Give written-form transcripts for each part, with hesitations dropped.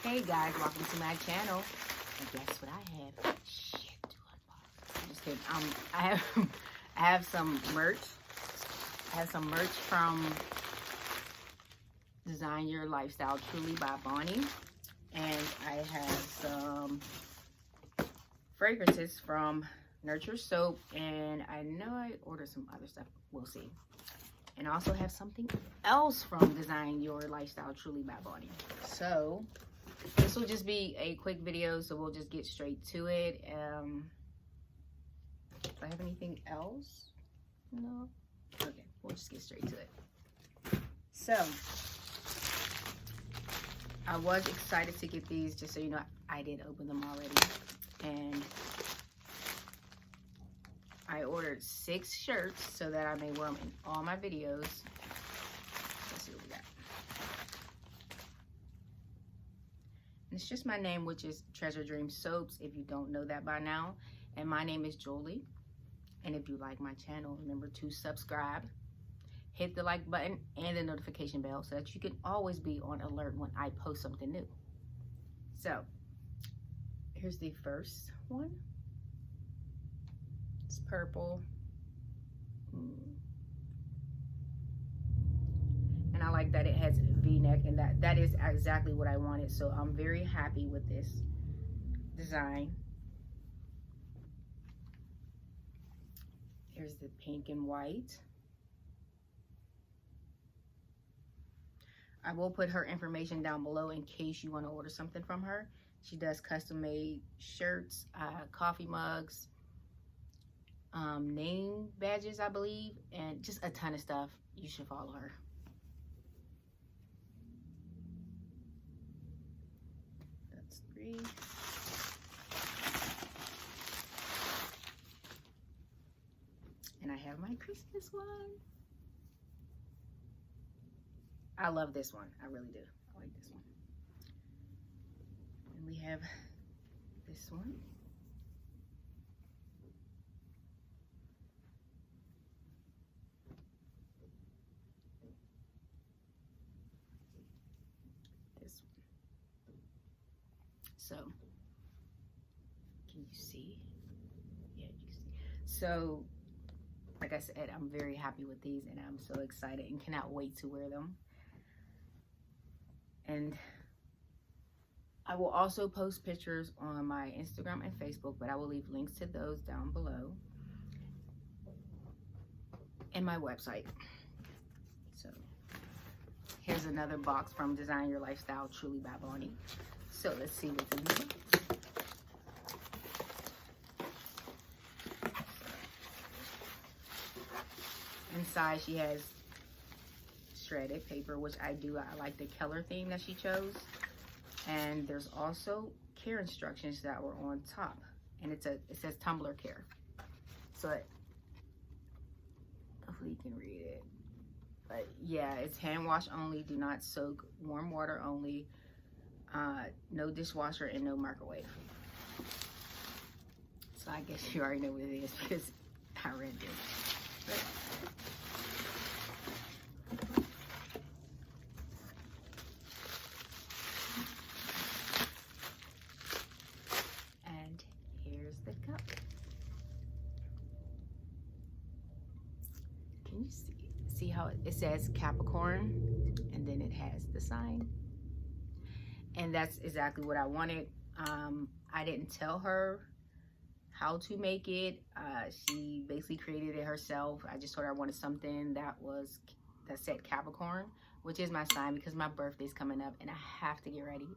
Hey guys, welcome to my channel. And guess what I have? Shit to unbox. I'm just kidding. I have some merch. I have some merch from Design Your Lifestyle Truly by Bonnie. And I have some fragrances from Nurture Soap. And I know I ordered some other stuff. We'll see. And I also have something else from Design Your Lifestyle Truly by Bonnie. So this will just be a quick video, so we'll just get straight to it. Do I have anything else? No? Okay, we'll just get straight to it. So, I was excited to get these, just so you know, I did open them already. And I ordered 6 shirts so that I may wear them in all my videos. Let's see what we got. It's just my name, which is Treasure Dream Soaps, if you don't know that by now. And my name is Jolie. And if you like my channel, remember to subscribe, hit the like button and the notification bell so that you can always be on alert when I post something new. So, here's the first one. It's purple. And I like that it has V-neck, and that is exactly what I wanted. So I'm very happy with this design. Here's the pink and white. I will put her information down below in case you want to order something from her. She does custom made shirts, coffee mugs, name badges, I believe, and just a ton of stuff. You should follow her. That's 3. And I have my Christmas one. I love this one. I really do. I like this one. And we have this one. So, can you see? Yeah, you can see. So, like I said, I'm very happy with these, and I'm so excited and cannot wait to wear them. And I will also post pictures on my Instagram and Facebook, but I will leave links to those down below, and my website. So, here's another box from Design Your Lifestyle Truly by Bonnie. So let's see what's in here. Inside she has shredded paper, which I do. I like the color theme that she chose. And there's also care instructions that were on top. And it says tumbler care. So hopefully you can read it. But yeah, it's hand wash only, do not soak, warm water only. No dishwasher and no microwave. So I guess you already know what it is because I read this. And here's the cup. Can you see how it says Capricorn, and then it has the sign? And that's exactly what I wanted. I didn't tell her how to make it. She basically created it herself. I just told her I wanted something that said Capricorn, which is my sign, because my birthday's coming up and I have to get ready.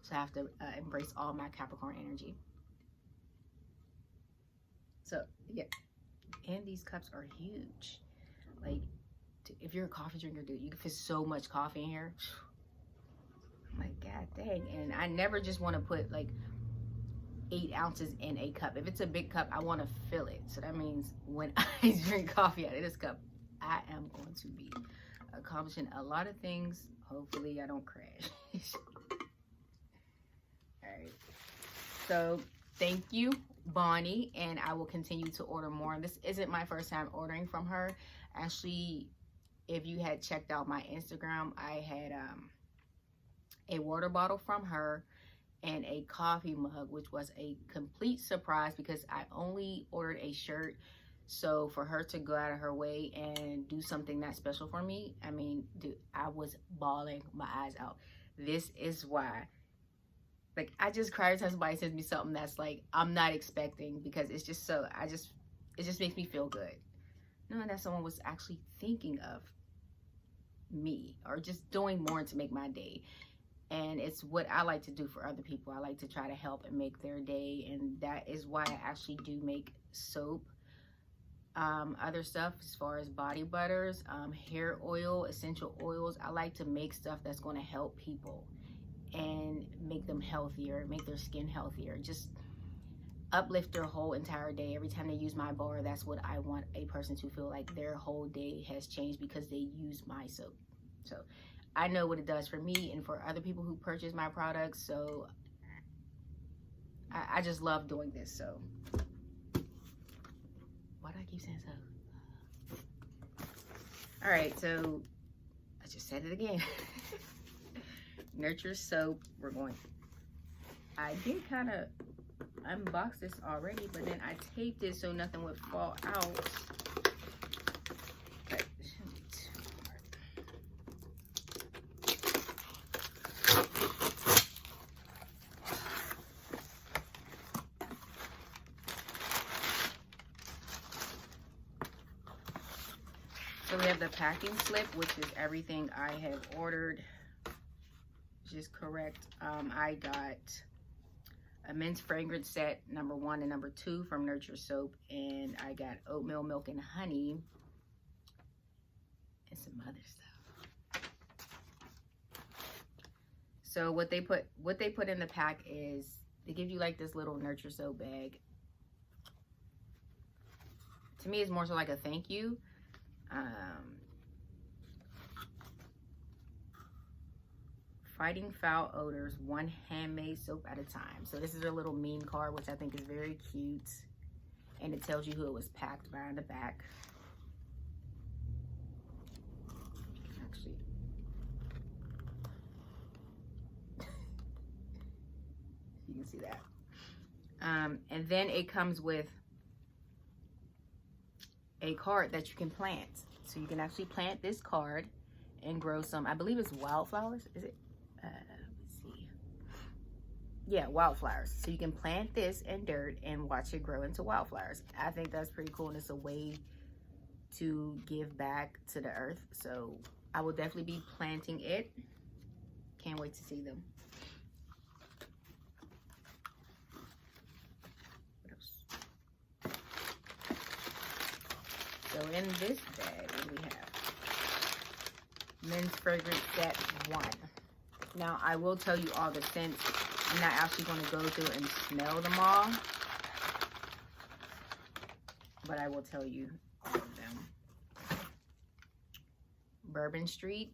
So I have to embrace all my Capricorn energy. So yeah, and these cups are huge. Like, if you're a coffee drinker, dude, you can fit so much coffee in here. Like, god dang. And I never just want to put like 8 ounces in a cup. If it's a big cup, I want to fill it. So that means when I drink coffee out of this cup, I am going to be accomplishing a lot of things. Hopefully I don't crash. All right, so thank you, Bonnie, and I will continue to order more. This isn't my first time ordering from her. Actually, if you had checked out my Instagram, I had a water bottle from her, and a coffee mug, which was a complete surprise because I only ordered a shirt. So for her to go out of her way and do something that special for me, I mean, dude, I was bawling my eyes out. This is why, like, I just cry every time somebody sends me something that's like I'm not expecting, because it's just so, it just makes me feel good knowing that someone was actually thinking of me or just doing more to make my day. And it's what I like to do for other people. I like to try to help and make their day, and that is why I actually do make soap. Other stuff as far as body butters, hair oil, essential oils. I like to make stuff that's going to help people and make them healthier, make their skin healthier, just uplift their whole entire day. Every time they use my bar, that's what I want a person to feel like their whole day has changed because they use my soap. So I know what it does for me and for other people who purchase my products. So I just love doing this. So why do I keep saying so? All right, so I just said it again. Nurture soap. I did kind of unbox this already, but then I taped it so nothing would fall out. But it shouldn't be too hard. So we have the packing slip, which is everything I have ordered, which is correct. I got a men's fragrance set, number 1 and number 2 from Nurture Soap, and I got oatmeal milk and honey and some other stuff. So what they put in the pack is they give you like this little Nurture Soap bag. To me, it's more so like a thank you. Fighting foul odors, one handmade soap at a time. So this is a little meme card, which I think is very cute. And it tells you who it was packed by on the back. Actually, you can see that. And then it comes with a card that you can plant. So you can actually plant this card and grow some, I believe it's wildflowers, is it? Let's see. Yeah, wildflowers. So you can plant this in dirt and watch it grow into wildflowers. I think that's pretty cool, and it's a way to give back to the earth. So I will definitely be planting it. Can't wait to see them. What else? So in this bag, what do we have? Men's fragrance set 1. Now, I will tell you all the scents. I'm not actually going to go through and smell them all, but I will tell you all of them. Bourbon Street.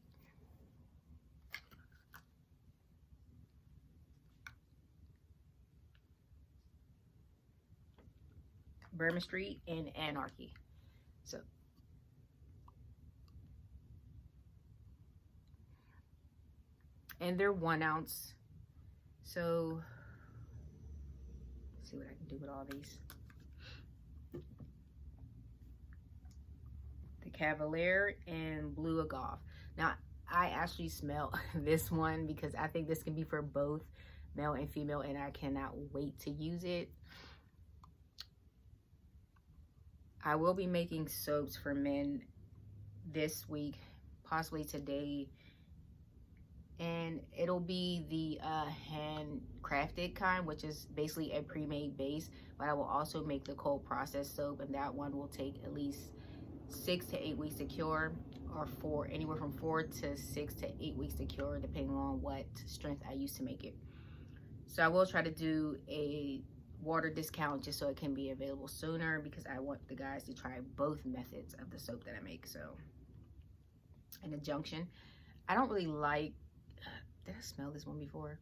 Bourbon Street and Anarchy. So and they're 1 ounce. So let's see what I can do with all these. The Cavalier and Blue Agave. Now I actually smell this one because I think this can be for both male and female, and I cannot wait to use it. I will be making soaps for men this week, possibly today. And it'll be the handcrafted kind, which is basically a pre-made base. But I will also make the cold processed soap, and that one will take at least 6 to 8 weeks to cure, or anywhere from 4 to 6 to 8 weeks to cure, depending on what strength I use to make it. So I will try to do a water discount just so it can be available sooner, because I want the guys to try both methods of the soap that I make. So, and the Junction, I don't really like. Did I smell this one before?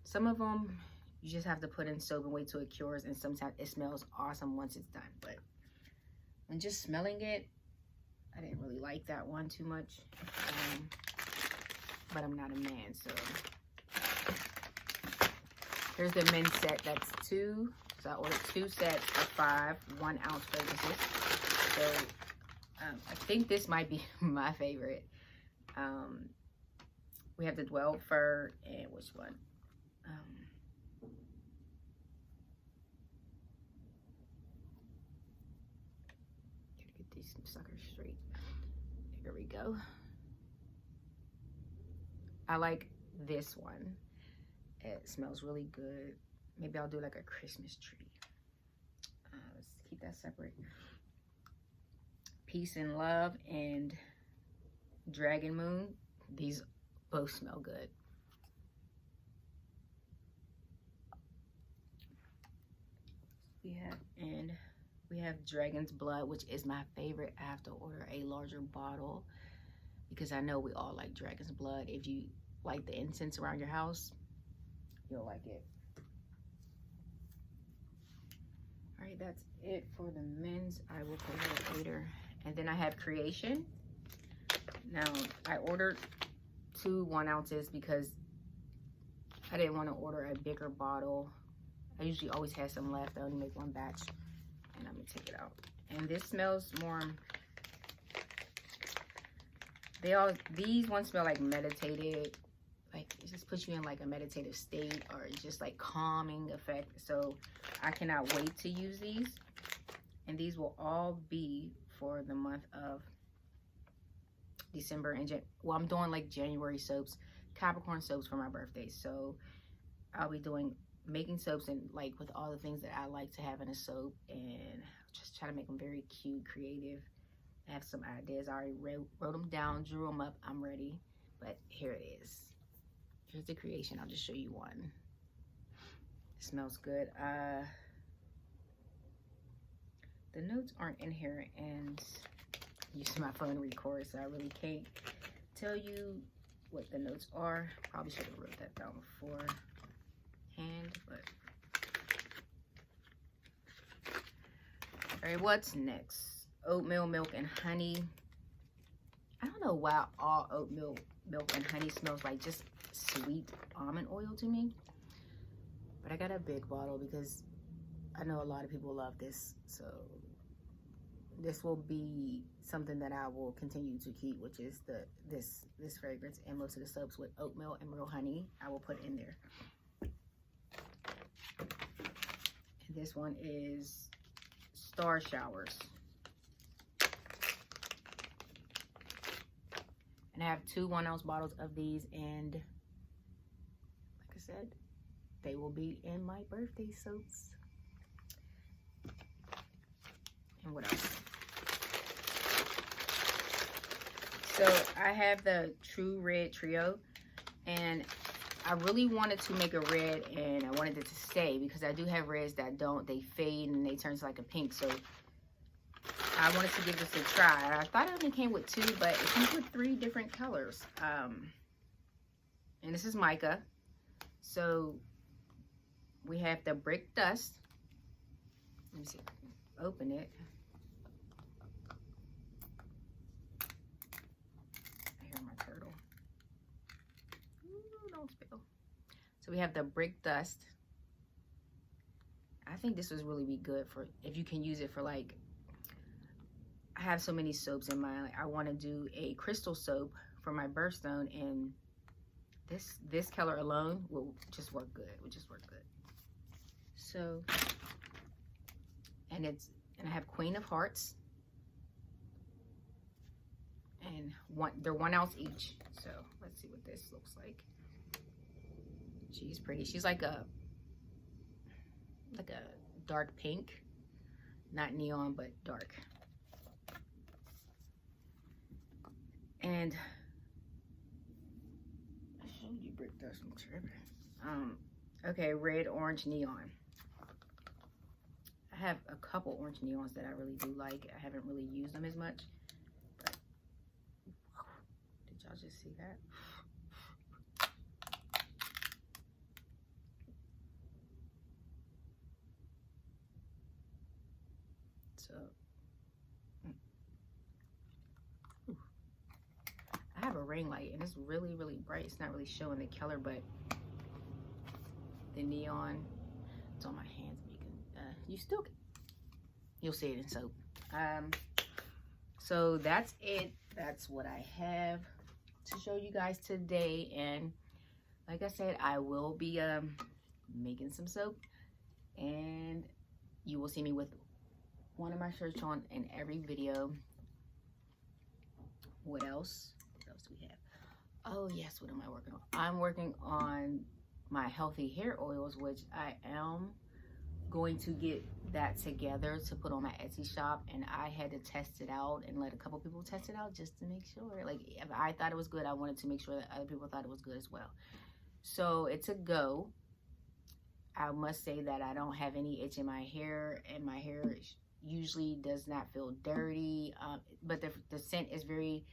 Some of them you just have to put in soap and wait till it cures, and sometimes it smells awesome once it's done. But when just smelling it, I didn't really like that one too much. But I'm not a man, so Here's the men's set. That's 2. So I ordered 2 sets of 5 1-ounce fragrances. So I think this might be my favorite. We have the Dwell Fur and which one? Gotta get these suckers straight. Here we go. I like this one. It smells really good. Maybe I'll do like a Christmas tree. Let's keep that separate. Peace and Love and Dragon Moon. These both smell good. We have Dragon's Blood, which is my favorite. I have to order a larger bottle because I know we all like Dragon's Blood. If you like the incense around your house, you'll like it. All right, that's it for the men's. I will put that later. And then I have Creation. Now, I ordered 2 1-ounces because I didn't want to order a bigger bottle. I usually always have some left. I only make 1 batch. And I'm going to take it out. And this smells more... These ones smell like meditated. Like, it just puts you in like a meditative state, or just like calming effect. So I cannot wait to use these. And these will all be for the month of December and well, I'm doing like January soaps, Capricorn soaps for my birthday. So I'll be making soaps and like with all the things that I like to have in a soap, and just try to make them very cute, creative. I have some ideas. I already wrote them down, drew them up. I'm ready. But here it is. Here's the Creation. I'll just show you one. It smells good. The notes aren't in here, and I use my phone to record, so I really can't tell you what the notes are. Probably should have wrote that down beforehand, but all right, what's next? Oatmeal, milk, and honey. I don't know why all oatmeal, milk, and honey smells like just sweet almond oil to me, but I got a big bottle because I know a lot of people love this, so this will be something that I will continue to keep, which is this fragrance, and most of the soaps with oatmeal and real honey I will put in there. And this one is Star Showers. And I have 2 1-ounce bottles of these, and like I said, they will be in my birthday soaps. And what else? So I have the True Red Trio, and I really wanted to make a red, and I wanted it to stay because I do have reds that don't. They fade and they turn to like a pink. So I wanted to give this a try. I thought it only came with 2, but it comes with 3 different colors. And this is mica. So we have the Brick Dust. Let me see if I can open it. I hear my turtle. Ooh, don't spill. So we have the Brick Dust. I think this would really be good for if you can use it for like, I have so many soaps in mind. Like, I want to do a crystal soap for my birthstone, and this color alone will just work good. It would just work good. So, and I have Queen of Hearts, and they're 1 ounce each. So let's see what this looks like. She's pretty. She's like a dark pink, not neon, but dark. And I showed you Brick Dust, I'm tripping. Okay, red, orange, neon. I have a couple orange neons that I really do like. I haven't really used them as much, but did y'all just see that? So I have a ring light, and it's really, really bright. It's not really showing the color, but the neon. It's on my hands, but you still, you'll see it in soap. So that's it. That's what I have to show you guys today. And like I said, I will be making some soap, and you will see me with one of my shirts on in every video. What else? What else do we have? Oh yes, what am I working on? I'm working on my healthy hair oils, which I am going to get that together to put on my Etsy shop, and I had to test it out and let a couple people test it out just to make sure. Like, if I thought it was good, I wanted to make sure that other people thought it was good as well. So it's a go. I must say that I don't have any itch in my hair, and my hair usually does not feel dirty, but the scent is very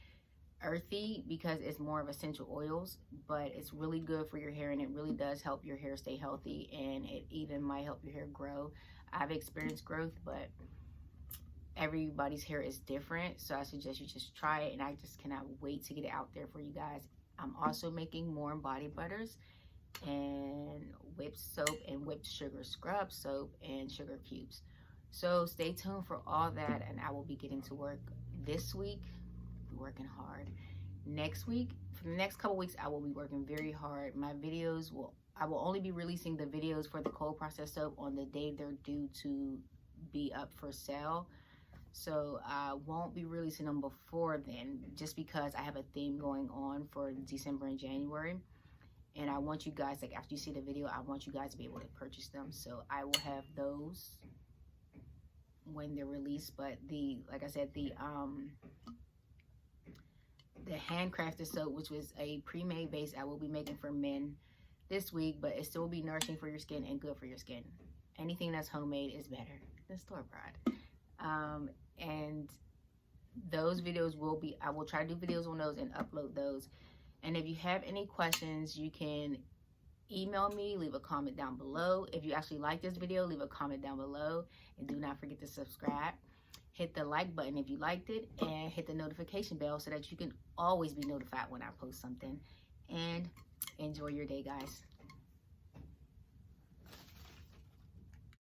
earthy because it's more of essential oils, but it's really good for your hair, and it really does help your hair stay healthy, and it even might help your hair grow. I've experienced growth, but everybody's hair is different, so I suggest you just try it, and I just cannot wait to get it out there for you guys. I'm also making more body butters and whipped soap and whipped sugar scrub soap and sugar cubes. So stay tuned for all that, and I will be getting to work this week, working hard. Next week, for the next couple weeks, I will be working very hard. My videos I will only be releasing the videos for the cold process soap on the day they're due to be up for sale. So I won't be releasing them before then, just because I have a theme going on for December and January. And I want you guys, like, after you see the video, I want you guys to be able to purchase them. So I will have those when they're released. But like I said, the handcrafted soap, which was a pre-made base, I will be making for men this week, but it still will be nourishing for your skin and good for your skin. Anything that's homemade is better than store-bought. And those videos I will try to do videos on those and upload those. And if you have any questions, you can email me, leave a comment down below. If you actually like this video, leave a comment down below, and do not forget to subscribe. Hit the like button if you liked it, and hit the notification bell so that you can always be notified when I post something. And enjoy your day, guys.